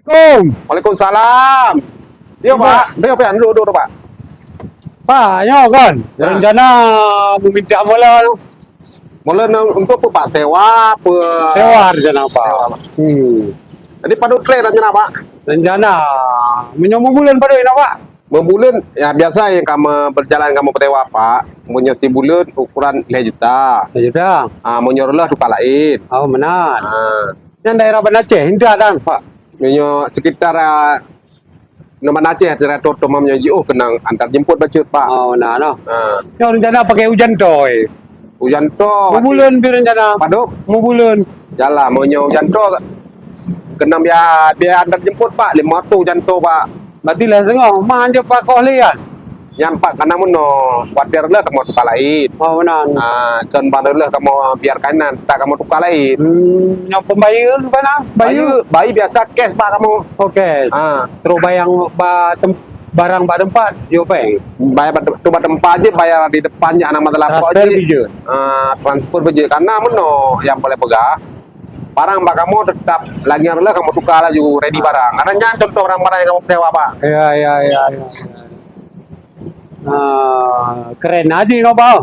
Waalaikumsalam. Iya Pak, dia apa yang duduk Pak? Pak, nyo kan, rencana meminta mula Mula untuk apa Pak? Sewa apa? sewa rencana Pak. Sewa, Pak. Jadi pada clear rencana Pak. Rencana menyomu bulan pada ini Pak. Membulan ya biasa yang kamu berjalan kamu petewa Pak. Punya si bulan ukuran 5 juta. Ya sudah. Menyorlah tukar lain. Oh benar. Ah, Yang daerah Banda Aceh itu ada Pak. punya sekitar nama Aceh daerah Toto mamnya kenang antar jemput bacut Pak. Oh nah no. Ah, Yang rencana pakai hujan toy. hujan to. Mau bulan bi rencana. Paduk. Mau bulan. Jalan maunya hujan to. Kena biar antar jemput Pak 500 hujan to Pak. Berarti lah sengah. Mana Pak kau lihat? Nyampak karena muno wajar lah kamu tukar lain. Oh benar. Kan bandar lah kamu biar kanan tak kamu tukar lain. Yang pembayar mana? Bayi biasa cash Pak kamu. Oke. Terus bayang barang pak tempat, yo peng. Bayar coba tempat aja bayar di depannya anak mata lapor aja. Transfer biju. Transfer biji karena muno yang boleh pegang. Barang Pak kamu tetap lagi lah kamu tukar lagi ready barang. Karena contoh barang-barang yang kamu sewa Pak. Iya. Keren aja no Pak.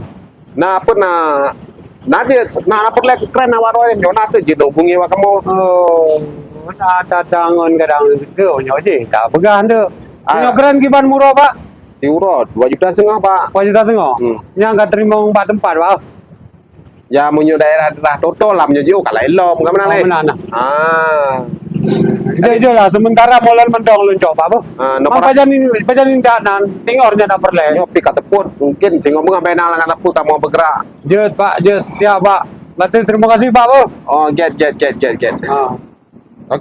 Nah pun apa lagi keren awal-awal yang nona tuh jadi hubungi wa kamu. Oh, ada tangan kadang itu nyoje tak pegang tu. Punya keren kiban murah Pak. Si urut 2,5 juta Pak. Wajib tengok. Yang enggak terima umpat tempat Pak. Ya munyo daerah Toto lah munyo kalau elom enggak mana leh. Mana? Jadi Itu lah sementara molan mendong luncok Pak. nomor pajanin jangan tingornya tak perle. nyopi kat teput mungkin sing ngomong sampai nang kat teput tak mau bergerak. Jet Pak, jet siap Pak. Berarti terima kasih Pak. Oh, get.